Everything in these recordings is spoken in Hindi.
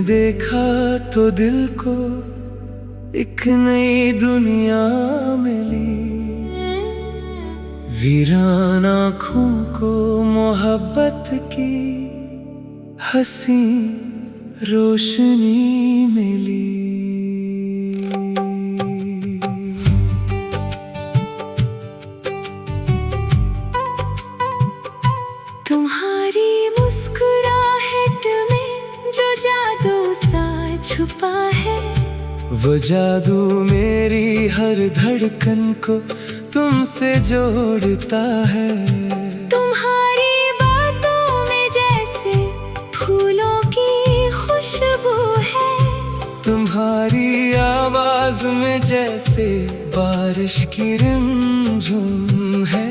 देखा तो दिल को एक नई दुनिया मिली। वीरान आँखों को मोहब्बत की हंसी रोशनी मिली। तुम्हारी मुस्कुराहट में जो जादू सा छुपा है, वो जादू मेरी हर धड़कन को तुमसे जोड़ता है। तुम्हारी बातों में जैसे फूलों की खुशबू है, तुम्हारी आवाज में जैसे बारिश की रिमझिम है।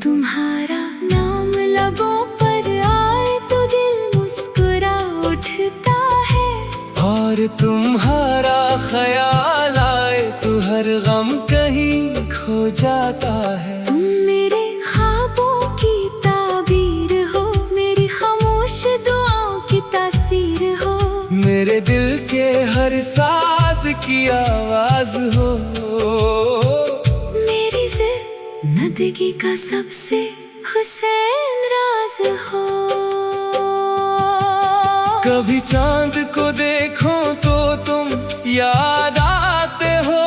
तुम्हारा नाम लबों पर आए तो दिल मुस्कुरा उठता है, और तुम्हारा ख्याल आए तो हर गम कहीं खो जाता है। तुम मेरे ख्वाबों की ताबीर हो, मेरी खामोश दुआओं की तासीर हो, मेरे दिल के हर सांस की आवाज हो, मेरी जिंदगी का सबसे हुसैन राज हो। कभी चांद को देखो तो तुम याद आते हो,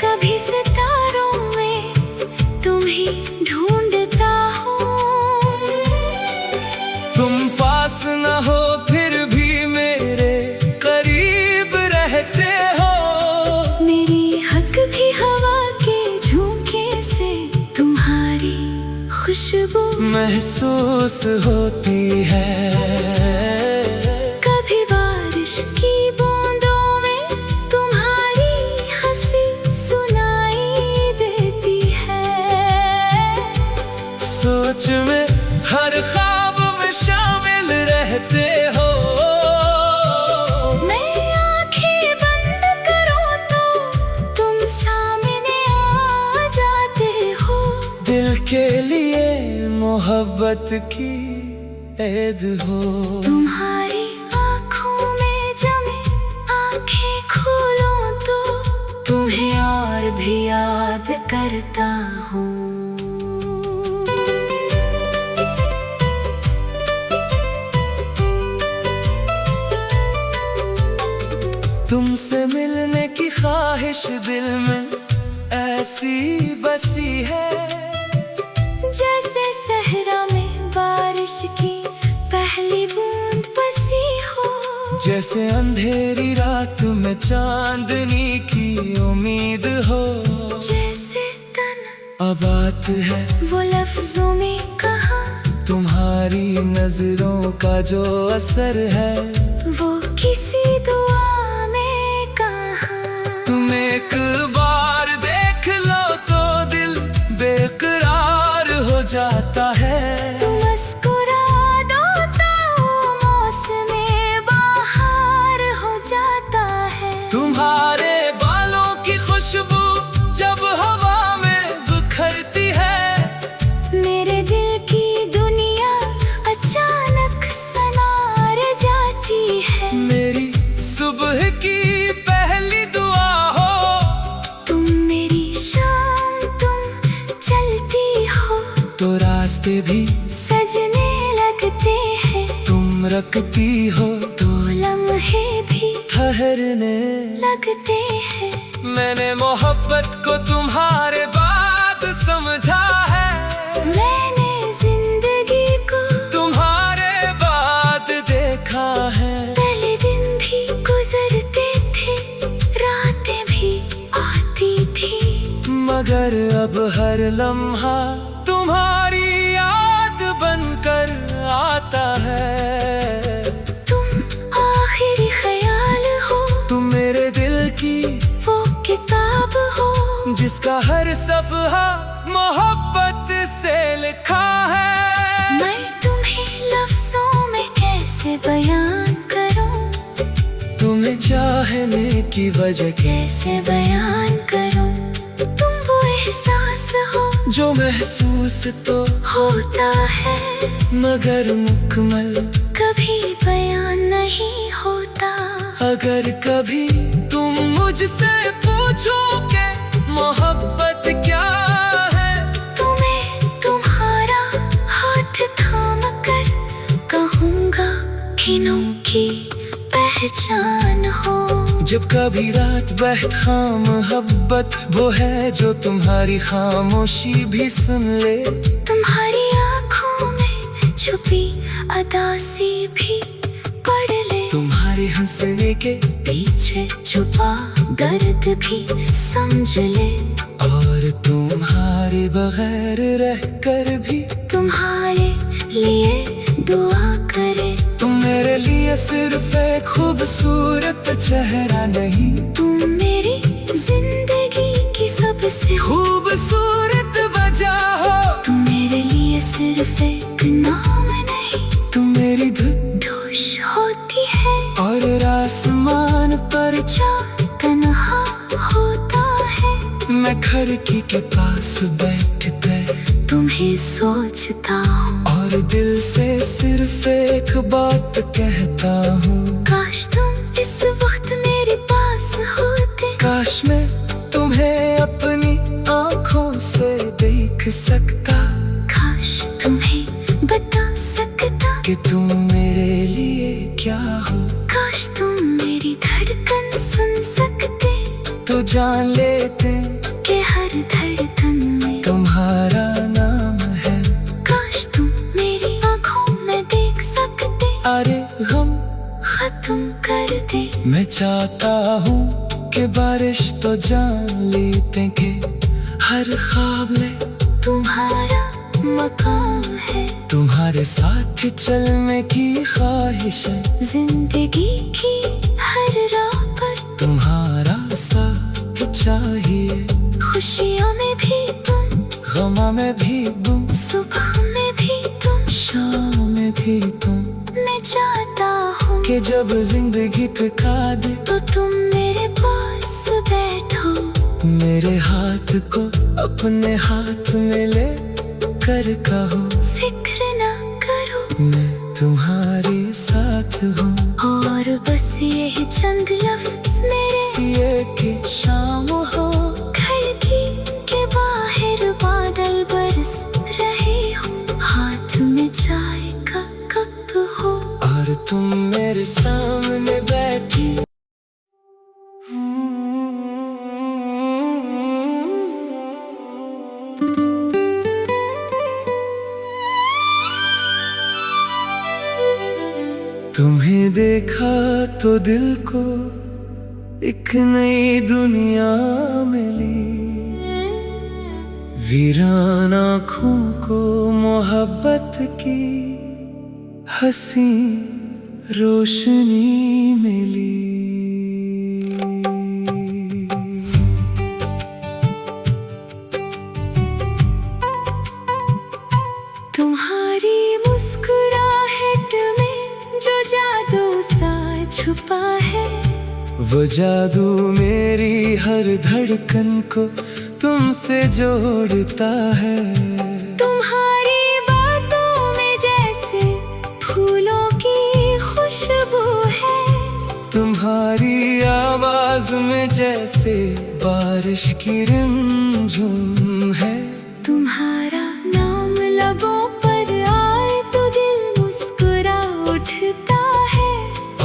कभी सितारों में तुम ही ढूंढता हूँ। तुम पास न हो फिर भी मेरे करीब रहते हो। मेरी हक भी हवा के झोंके से तुम्हारी खुशबू महसूस होती है। कभी बारिश की बूंदों में तुम्हारी हंसी सुनाई देती है। सोच में हर ख्वाब में शामिल रहते हो। मैं आंखें बंद करूं तो तुम सामने आ जाते हो। दिल के लिए मोहब्बत की ऐद हो। तुम्हारी आँखों में जमे आँखें खोलो तो तुम्हें और भी याद करता हूँ। तुमसे मिलने की ख्वाहिश दिल में ऐसी बसी है, जैसे सहरा में बारिश की पहली बूंद बसी हो, जैसे अंधेरी रात में चांदनी की उम्मीद हो। जैसे तन अब बात है वो लफ्जों में कहा, तुम्हारी नजरों का जो असर है वो किसी दुआ में कहा। तुम एक बार देख लो तो दिल बेकरार हो जाता है। तुम मुस्कुरा दो तो मौसमे बहार हो जाता है। तुम्हारे बालों की खुशबू जब हवा में बिखरती है, मेरे दिल की दुनिया अचानक सनार जाती है। मेरी सुबह की पहली दुआ हो। तुम मेरी शाम तुम चलती हो तो रास्ते भी सजने लगते हैं। तुम रखती हो तो लम्हे भी ठहरने। लगते हैं। मैंने मोहब्बत को तुम्हारे बाद समझा है, मैंने जिंदगी को तुम्हारे बाद देखा है। पहले दिन भी गुजरते थे, रातें भी आती थी, मगर अब हर लम्हा तुम्हारी याद बनकर आता है। तुम आखिरी ख्याल हो, तुम मेरे दिल की वो किताब हो, जिसका हर सफ़हा मोहब्बत से लिखा है। मैं तुम्हें लफ्जों में कैसे बयान करूं, तुम्हें चाहने की वजह कैसे बयान करूं। तुम वो एहसास हो जो महसूस तो होता है, मगर मुकम्मल कभी बयां नहीं होता। अगर कभी तुम मुझसे पूछो कि मोहब्बत क्या है, तुम्हें तुम्हारा हाथ थाम कर कहूँगा खिनों की पहचान हो। जब कभी रात बहत खाम मोहब्बत वो है जो तुम्हारी खामोशी भी सुन ले। तुम्हारी आँखों में छुपी अदासी भी पढ़ ले। तुम्हारे हंसने के पीछे छुपा दर्द भी समझ ले। और तुम्हारे बगैर रहकर भी तुम्हारे लिए दुआ करे। तुम मेरे लिए सिर्फ एक खूबसूरत चेहरा नहीं, तुम मेरी जिंदगी की सबसे खूबसूरत वजह हो। तुम मेरे लिए सिर्फ एक नाम नहीं, तुम मेरी धुश होती है और आसमान पर चाँद तन्हा होता है। मैं खिड़की के पास बैठ कर तुम्हें सोचता हूँ और दिल से सिर्फ एक बात कहता हूँ, काश तुम इस वक्त मेरे पास होते। काश मैं तुम्हें अपनी आँखों से देख सकता, काश तुम्हें बता सकता कि तुम मेरे लिए क्या हो। काश तुम मेरी धड़कन सुन सकते, तो जान लेते कि हर धड़कन में तुम्हारा नाम है। काश तुम मेरी आँखों में देख सकते, अरे हम खत्म कर दे। मैं चाहता हूँ कि बारिश तो जान लेते कि हर ख्वाब में तुम्हारा मकाम है। तुम्हारे साथ चलने की ख्वाहिश है। जिंदगी की हर राह पर तुम्हारा साथ चाहिए, खुशियों में भी तुम, गमा में भी तुम, सुबह में भी तुम, शाम में भी तुम। मैं चाहता हूँ कि जब जिंदगी थका दे तो तुम मेरे पास बैठो। मेरे हाथ को अपने हाथ में ले कर कहो, फिक्र ना करो मैं तुम्हारे साथ हूँ। और बस यही चंद लफ्ज मेरे ये कि शाम हो, खिड़की के बाहर बादल बरस रहे हो, हाथ में चाय का कप हो और तुम मेरे सामने बैठी। तुम्हें देखा तो दिल को एक नई दुनिया मिली, वीरान आँखों को मोहब्बत की हंसी रोशनी मिली। तुम्हारी मुस्कुराहट में जो जादू सा छुपा है, वो जादू मेरी हर धड़कन को तुमसे जोड़ता है। तुम्हारी बातों में जैसे फूलों की खुशबू है, तुम्हारी आवाज में जैसे बारिश की रिमझिम है। तुम्हारा नाम लबों पर आए तो दिल मुस्कुरा उठता है।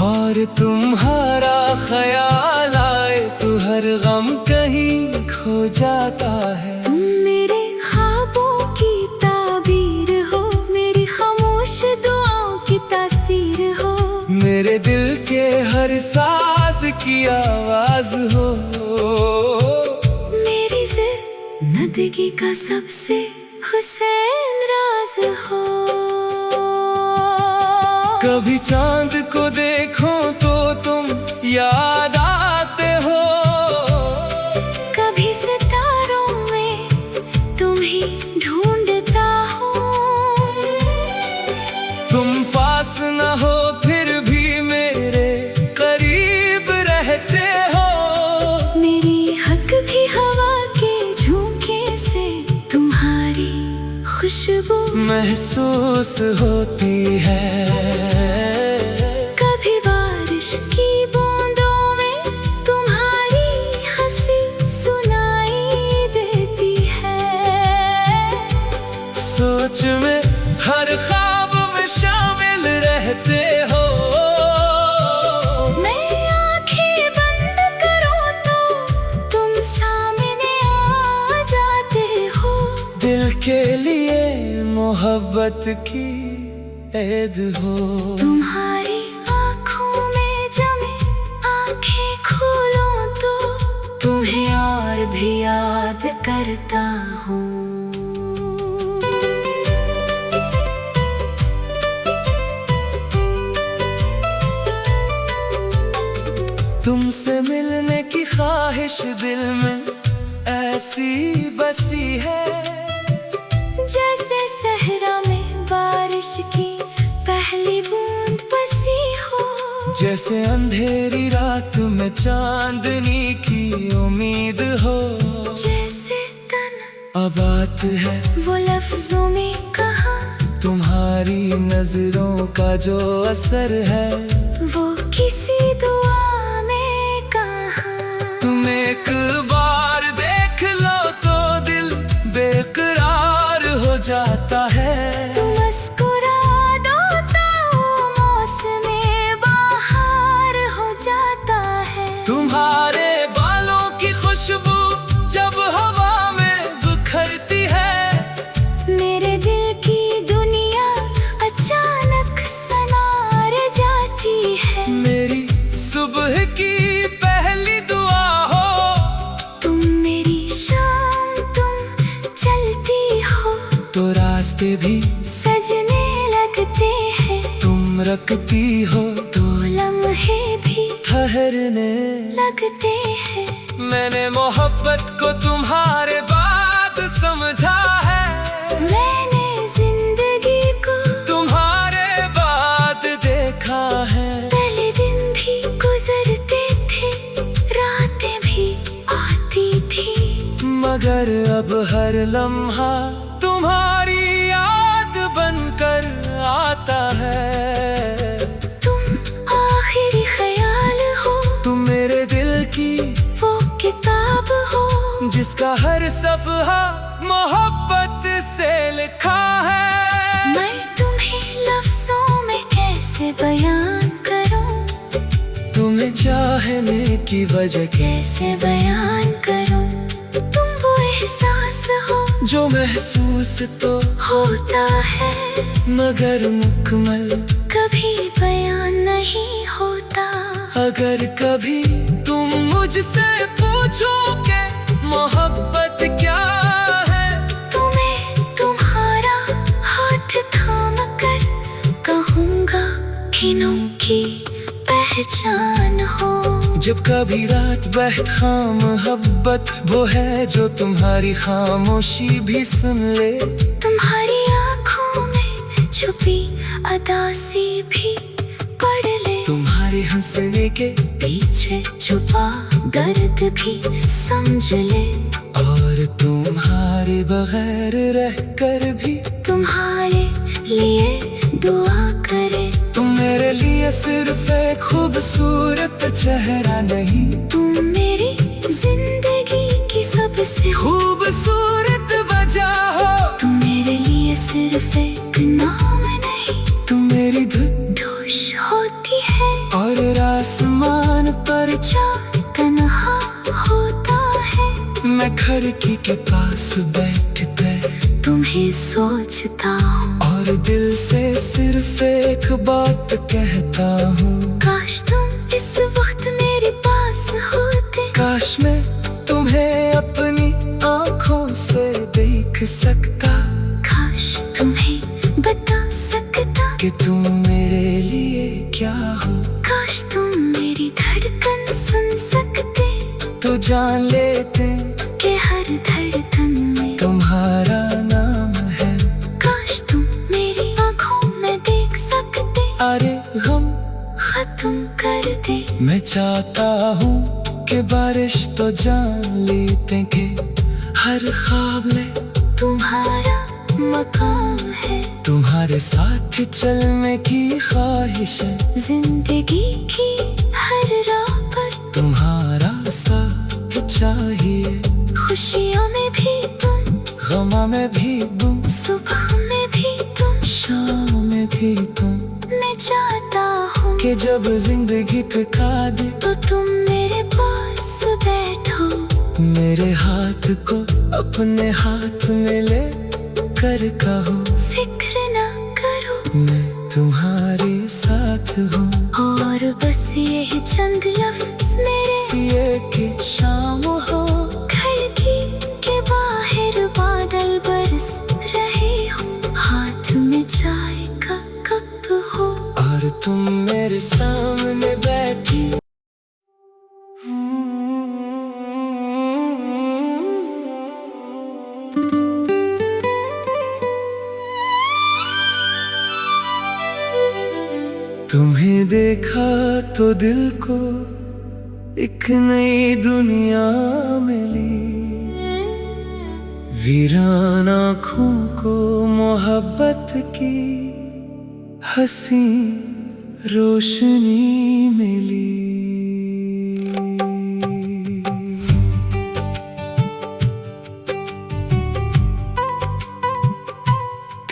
और तुम्हारा ख्याल आए तो हर गम कहीं खो जाता है। तुम मेरे ख्वाबों की ताबीर हो, मेरी खामोश दुआओं की तासीर हो, मेरे दिल के हर सांस की आवाज हो, मेरी जिंदगी का सबसे हुसैन राज हो। कभी चांद को देखो तो तुम याद आते हो, कभी सितारों में तुम्ही ढूंढता हूँ। तुम पास न हो फिर भी मेरे करीब रहते हो। मेरी हक भी हवा के झोंके से तुम्हारी खुशबू महसूस होती है। मोहब्बत की ऐद हो। तुम्हारी आँखों में जमे आँखें खोलो तो तुम्हें और भी याद करता हूँ। तुमसे मिलने की ख्वाहिश दिल में ऐसी बसी है, जैसे सहरा में बारिश की पहली बूंद बसी हो। जैसे अंधेरी रात में चांदनी की उम्मीद हो। जैसे तन अब बात है वो लफ्जों में कहा, तुम्हारी नजरों का जो असर है वो किसी दुआ में कहा। तुम एक बार देख लो तो दिल बेकरार हो जाता है। तुम मुस्कुरा दो तो मौसमे बहार हो जाता है। तुम्हारे बालों की खुशबू जब हवा में बिखरती है, मेरे दिल की दुनिया अचानक सनार जाती है। मेरी सुबह की पहली दुआ हो। तुम मेरी शाम, तुम चलती हो तो रास्ते भी सजने लगते हैं। तुम रखती हो तो लम्हे भी ठहरने। लगते हैं। मैंने मोहब्बत को तुम्हारे बाद समझा है, मैंने जिंदगी को तुम्हारे बाद देखा है। पहले दिन भी गुजरते थे, रातें भी आती थी, मगर अब हर लम्हा तुम्हारी याद बनकर आता है। तुम आखिरी ख्याल हो, तुम मेरे दिल की वो किताब हो, जिसका हर सफ़हा मोहब्बत से लिखा है। मैं तुम्हें लफ्जों में कैसे बयान करूं, तुम्हें चाहने की वजह कैसे बयान करूं। तुम वो एहसास हो जो महसूस तो होता है, मगर मुकम्मल कभी बयान नहीं होता। अगर कभी तुम मुझसे पूछो कि मोहब्बत क्या है, तुम्हें तुम्हारा हाथ थाम कर कहूँगा खिनों की पहचान हो। जब कभी रात बहत खाम मोहब्बत वो है जो तुम्हारी खामोशी भी सुन ले। तुम्हारी आँखों में छुपी अदासी भी पढ़ ले। तुम्हारे हंसने के पीछे छुपा दर्द भी समझ ले। और तुम्हारे बगैर रहकर भी तुम्हारे लिए दुआ करे। तुम मेरे लिए सिर्फ एक खूबसूरत चेहरा नहीं, तुम मेरी जिंदगी की सबसे खूबसूरत वजह हो। तुम मेरे लिए सिर्फ एक नाम नहीं, तुम मेरी धुश होती है और आसमान पर चाँद तन्हा होता है। मैं खिड़की के पास बैठ कर तुम्हें सोचता हूँ और दिल से सिर्फ एक बात कहता हूँ, काश तुम इस वक्त मेरे पास होते। काश मैं तुम्हें अपनी आँखों से देख सकता, काश तुम्हें बता सकता कि तुम मेरे लिए क्या हो। काश तुम मेरी धड़कन सुन सकते, तो जान लेते कि हर धड़कन में तुम्हारा नाम है। काश तुम मेरी आँखों में देख सकते, अरे हम खत्म कर दे। मैं चाहता हूँ कि बारिश तो जान लेते कि हर ख्वाब में तुम्हारा मकाम है। तुम्हारे साथ चलने की ख्वाहिश है। जिंदगी की हर राह पर तुम्हारा साथ चाहिए, खुशियों में भी तुम, गमा में भी तुम, सुबह में भी तुम, शाम में भी तुम। मैं चाहता हूँ कि जब जिंदगी थका दे तो तुम मेरे पास बैठो। मेरे हाथ को अपने हाथ में ले, कर कहूँ, फिक्र ना करो मैं तुम्हारे साथ हूँ। और बस ये चंद लफ्ज मेरे सिए के शाम हो, खिड़की के बाहर बादल बरस रहे हो, हाथ में चाय का कप हो और तुम मेरे सामने बैठी। तुम्हें देखा तो दिल को एक नई दुनिया मिली, वीरान आँखों को मोहब्बत की हंसी रोशनी मिली।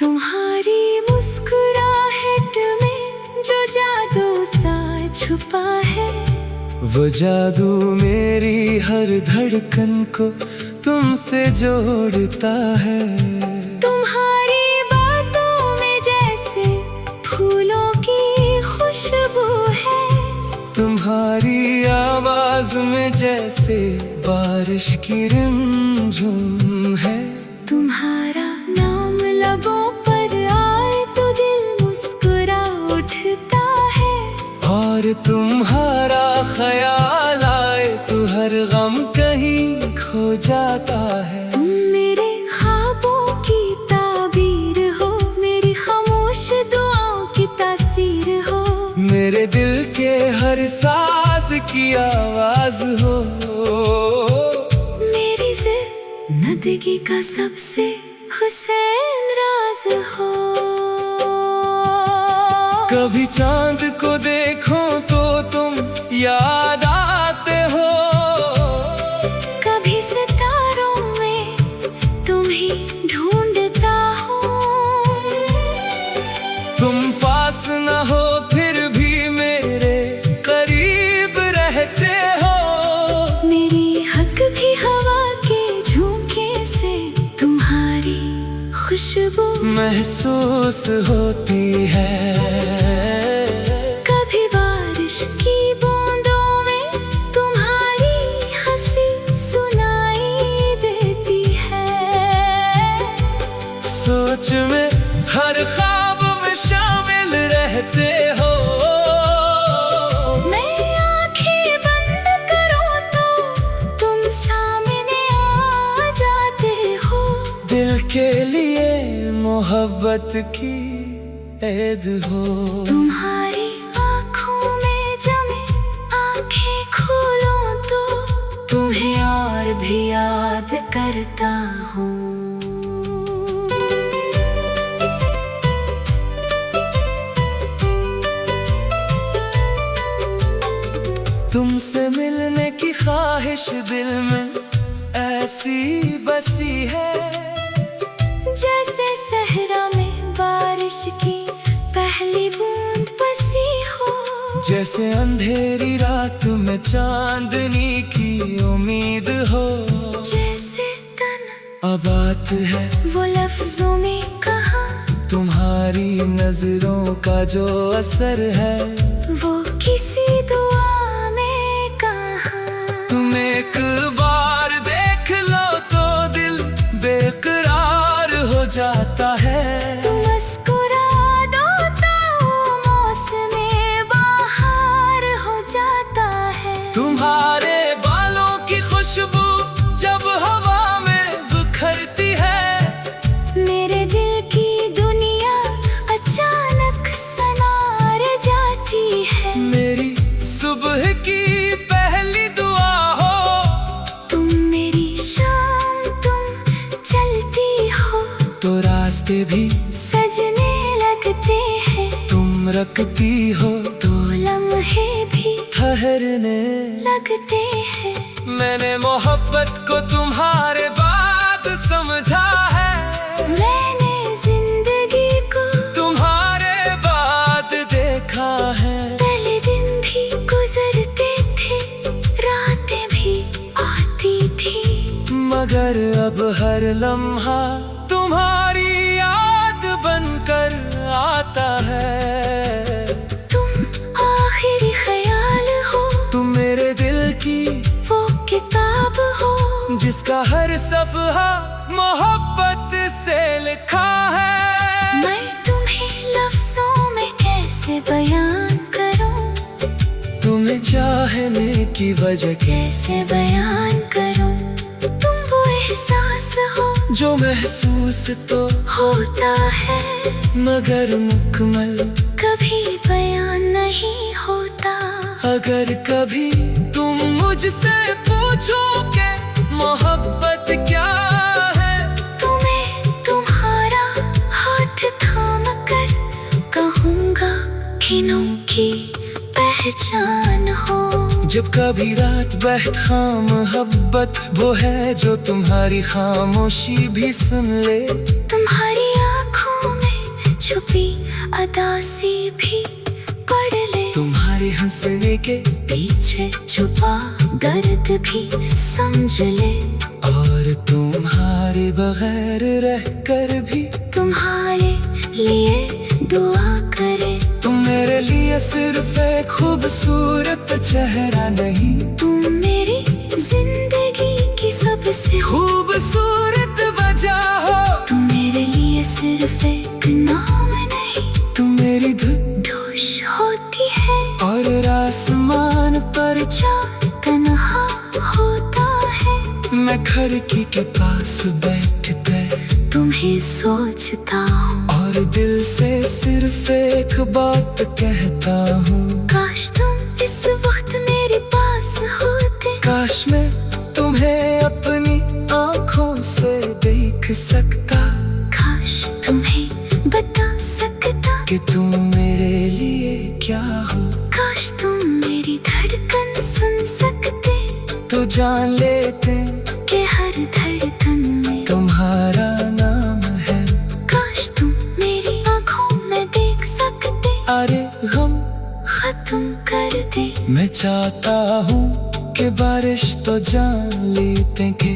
तुम्हारी मुस्कुराहट में जो जादू सा छुपा है, वो जादू मेरी हर धड़कन को तुमसे जोड़ता है। तुम्हारी बातों में जैसे फूलों की खुशबू है, तुम्हारी आवाज में जैसे बारिश की रिमझिम है। तुम्हारा नाम लबों पर आए तो दिल मुस्कुरा उठता है, और तुम्हारा ख्याल आए तो हर गम कहीं खो जाता है। तुम मेरे ख्वाबों की ताबीर हो, मेरी खामोश दुआओं की तासीर हो, मेरे दिल के हर सांस की आवाज हो, मेरी जिंदगी का सबसे हुसैन राज हो। कभी चांद को देखो तो तुम याद आते हो, कभी सितारों में तुम्ही ढूंढता हूँ। तुम पास न हो फिर भी मेरे करीब रहते हो। मेरी हक भी हवा के झोंके से तुम्हारी खुशबू महसूस होती है। कभी बारिश की बूंदों में तुम्हारी हंसी सुनाई देती है। सोच में हर ख्वाब में शामिल रहते हो। मैं आंखें बंद करूं तो तुम सामने आ जाते हो। दिल के लिए मोहब्बत की ऐद हो। तुम्हारी आँखों में जमे आँखें खोलो तो तुम्हें और भी याद करता हूँ। तुमसे मिलने की ख्वाहिश दिल में ऐसी बसी है, जैसे सहरा में बारिश की पहली बूंद बसी हो। जैसे अंधेरी रात में चांदनी की उम्मीद हो। जैसे तन अब बात है वो लफ्जों में कहा, तुम्हारी नजरों का जो असर है वो किसी दुआ में कहा। तुम एक बार देख लो तो दिल बेकरार हो जाता है। तुम मुस्कुरा दो तो मौसमे बहार हो जाता है। तुम्हारे बालों की खुशबू जब हवा में बिखरती है, मेरे दिल की दुनिया अचानक सनार जाती है। मेरी सुबह की पहली दुआ हो। तुम मेरी शाम, तुम चलती हो तो रास्ते भी सजने लगते हैं। तुम रखती हो तो लम्हे भी ठहरने। लगते हैं। मैंने मोहब्बत को तुम्हारे बाद समझा है। मैंने जिंदगी को तुम्हारे बाद देखा है। पहले दिन भी गुजरते थे, रातें भी आती थी, मगर अब हर लम्हा तुम्हारी आता है। तुम आखिरी ख्याल हो, तुम मेरे दिल की वो किताब हो, जिसका हर सफ़हा मोहब्बत से लिखा है। मैं तुम्हें लफ्जों में कैसे बयान करूं, तुम्हें चाहने की वजह कैसे बयान करूं। तुम वो एहसास हो जो महसूस तो होता है, मगर मुकम्मल कभी बयान नहीं होता। अगर कभी तुम मुझसे पूछो कि मोहब्बत क्या है, तुम्हें तुम्हारा हाथ थाम कर कहूँगा खिनों की पहचान हो। जब कभी रात बहत खाम मोहब्बत वो है जो तुम्हारी खामोशी भी सुन ले। तुम्हारी आँखों में छुपी अदासी भी पढ़ ले, तुम्हारे हंसने के पीछे छुपा दर्द भी समझ ले। और तुम्हारे बगैर रहकर भी तुम्हारे लिए दुआ करे। तुम मेरे लिए सिर्फ एक खूबसूरत चेहरा नहीं, तुम मेरी जिंदगी की सबसे खूबसूरत वजह हो। तुम मेरे लिए सिर्फ एक नाम नहीं, तुम मेरी धुश होती है और आसमान पर चाँद तन्हा होता है। मैं खिड़की के पास बैठकर तुम्हें सोचता हूँ और दिल से सिर्फ एक बात कहता हूँ, काश तुम इस वक्त मेरे पास होते। काश मैं तुम्हें अपनी आँखों से देख सकता, काश तुम्हें बता सकता कि तुम मेरे लिए क्या हो। काश तुम मेरी धड़कन सुन सकते, तो जान लेते कि हर धड़कन में तुम्हारा नाम है। काश तुम मेरी आँखों में देख सकते, अरे हम खत्म कर दे। मैं चाहता हूँ कि बारिश तो जान लेते कि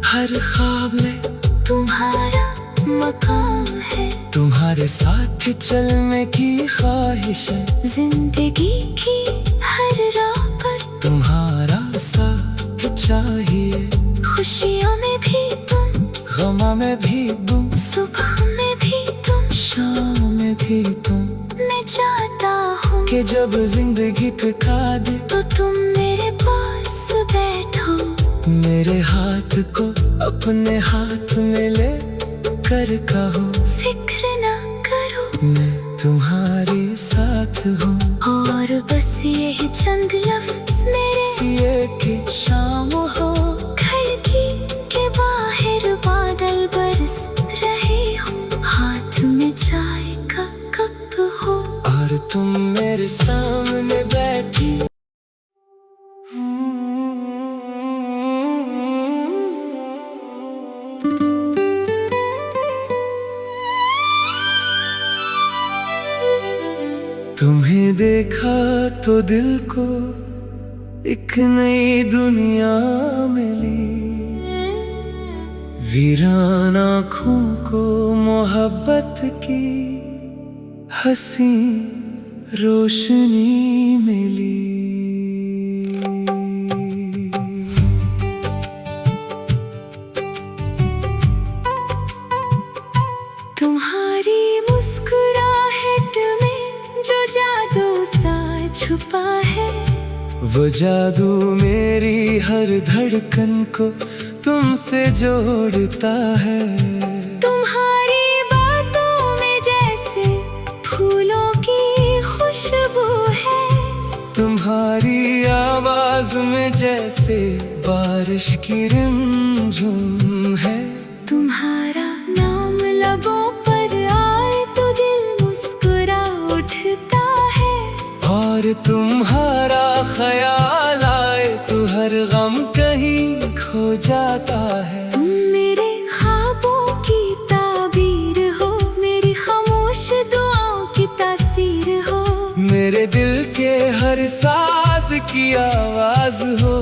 हर ख्वाब में तुम्हारा मकाम है, तुम्हारे साथ चलने की ख्वाहिश है। जिंदगी की हर राह पर तुम्हारा साथ चाहिए, खुशियों में भी तुम, गमा में भी तुम, सुबह में भी तुम, शाम में भी तुम। मैं चाहता हूँ कि जब जिंदगी थका दे तो तुम मेरे पास बैठो, मेरे हाथ को अपने हाथ में ले कर कहो, फिक्र ना करो मैं तुम्हारे साथ हूँ। और बस ये चंद लफ्ज मेरे सिए की शाम हो, खिड़की के बाहर बादल बरस रहे हो, हाथ में चाय का कप हो और तुम मेरे सामने बैठी। तुम्हें देखा तो दिल को एक नई दुनिया मिली, वीरान आँखों को मोहब्बत की हंसी रोशनी मिली। तुम्हारी मुस्कुराहट में जो जादू सा छुपा है, वो जादू मेरी हर धड़कन को तुमसे जोड़ता है। तुम्हारी बातों में जैसे फूलों की खुशबू है, तुम्हारी आवाज में जैसे बारिश की रिमझिम है। तुम्हारा नाम लबों पर आए तो दिल मुस्कुरा उठता है, और तुम्हारा ख्याल आए तो हर गम कहीं खो जाता है। तुम मेरे ख्वाबों की ताबीर हो, मेरी खामोश दुआओं की तासीर हो, मेरे दिल के हर सांस की आवाज हो,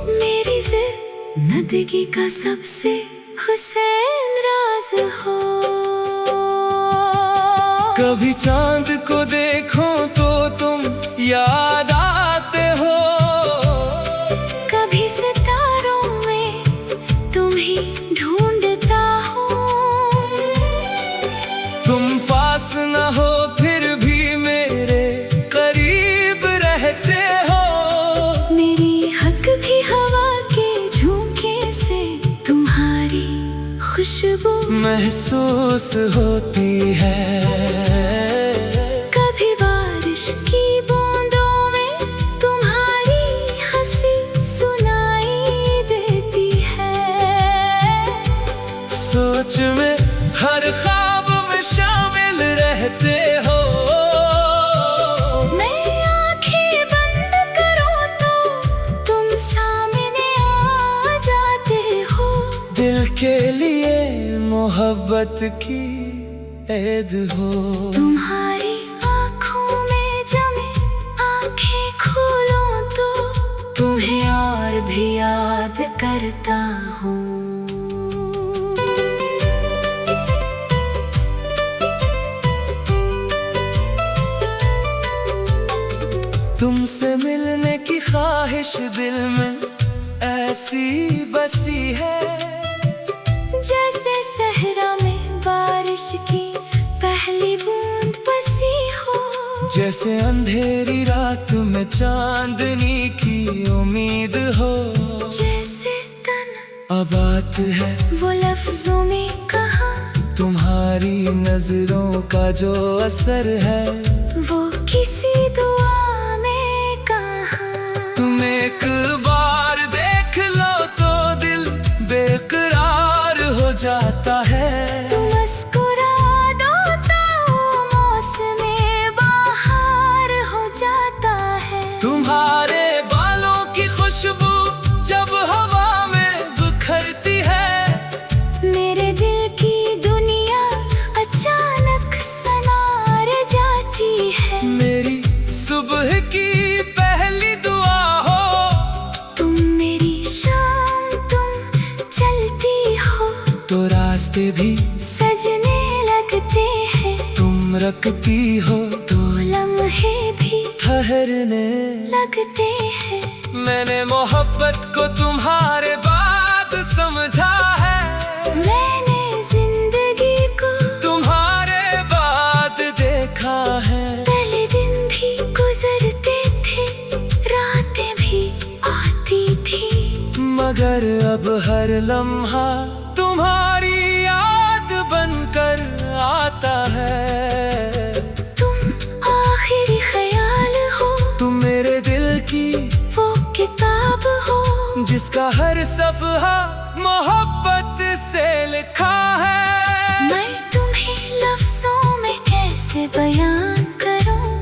मेरी जिंदगी का सबसे हुसैन राज हो। कभी चांद को देखो तो तुम याद आते हो, कभी सितारों में तुम्ही ढूंढता हूँ। तुम पास न हो फिर भी मेरे करीब रहते हो। मेरी हक भी हवा के झोंके से तुम्हारी खुशबू महसूस होती है। कभी बारिश की बूंदों में तुम्हारी हंसी सुनाई देती है। सोच में हर ख्वाब में शामिल रहते हो। मैं आंखें बंद करूं तो तुम सामने आ जाते हो। दिल के लिए मोहब्बत की ऐद हो। तुम्हारी आँखों में जमे आँखें खोलो तो तुम्हें और भी याद करता हूँ। तुमसे मिलने की ख्वाहिश दिल में ऐसी बसी है, जैसे सहरा में बारिश की पहली बूंद बसी हो। जैसे अंधेरी रात में चांदनी की उम्मीद हो। जैसे तन अब बात है वो लफ्जों में कहा, तुम्हारी नजरों का जो असर है वो किसी दुआ में कहा। तुम एक बार देख लो तो दिल बेकरार हो जाता है। तुम मुस्कुरा दो तो मौसमे बहार हो जाता है। तुम्हारे बालों की खुशबू जब हवा में बिखरती है, मेरे दिल की दुनिया अचानक सनार जाती है। मेरी सुबह की पहली दुआ हो। तुम मेरी शाम तुम चलती हो तो रास्ते भी सजने लगते हैं। तुम रखती हो तो लम्हे भी ठहरने। लगते हैं। मैंने मोहब्बत को तुम्हारे बाद समझा है। मैंने जिंदगी को तुम्हारे बाद देखा है। पहले दिन भी गुजरते थे, रातें भी आती थी, मगर अब हर लम्हा तुम्हारी याद बनकर आता है। तुम आखिरी ख्याल हो, तुम मेरे दिल की वो किताब हो, जिसका हर सफ़हा मोहब्बत से लिखा है। मैं तुम्हें लफ्जों में कैसे बयान करूं,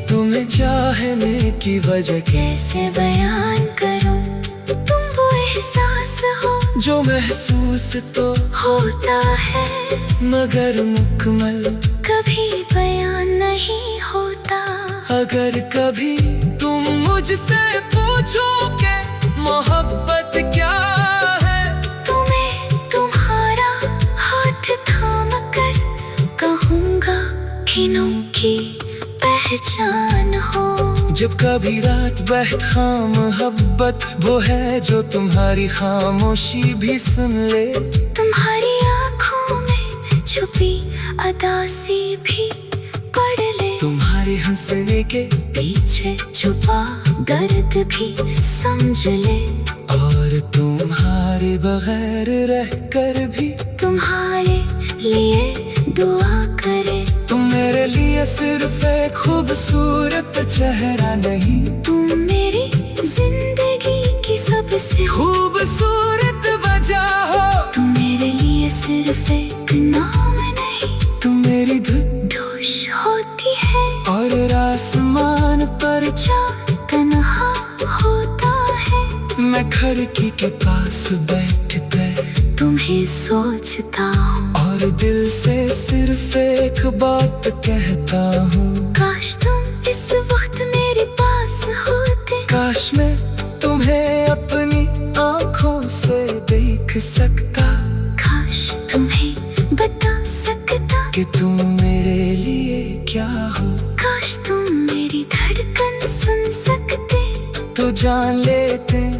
तुम्हें चाहने की वजह कैसे बयान करूं। तुम वो एहसास हो जो महसूस तो होता है, मगर मुकम्मल कभी बयान नहीं होता। अगर कभी तुम मुझसे पूछो कि मोहब्बत क्या है, तुम्हें तुम्हारा हाथ थाम कर कहूँगा खिनों की पहचान हो। जब कभी रात बहत खाम मोहब्बत वो है जो तुम्हारी खामोशी भी सुन ले। तुम्हारी आँखों में छुपी अदासी भी पढ़ ले। तुम्हारे हंसने के पीछे छुपा दर्द भी समझ ले। और तुम्हारे बगैर रहकर भी तुम्हारे लिए दुआ करे। तुम मेरे लिए सिर्फ एक खूबसूरत चेहरा नहीं, तुम मेरी जिंदगी की सबसे खूबसूरत वजह हो। तुम मेरे लिए सिर्फ एक नाम नहीं, तुम मेरी धुश होती है और आसमान पर चाँद तन्हा होता है। मैं खिड़की के पास बैठकर तुम्हें सोचता हूँ और दिल से सिर्फ एक बात कहता हूँ। काश तुम इस वक्त मेरे पास होते। काश मैं तुम्हें अपनी आँखों से देख सकता। काश तुम्हें बता सकता कि तुम मेरे लिए क्या हो। काश तुम मेरी धड़कन सुन सकते तो जान लेते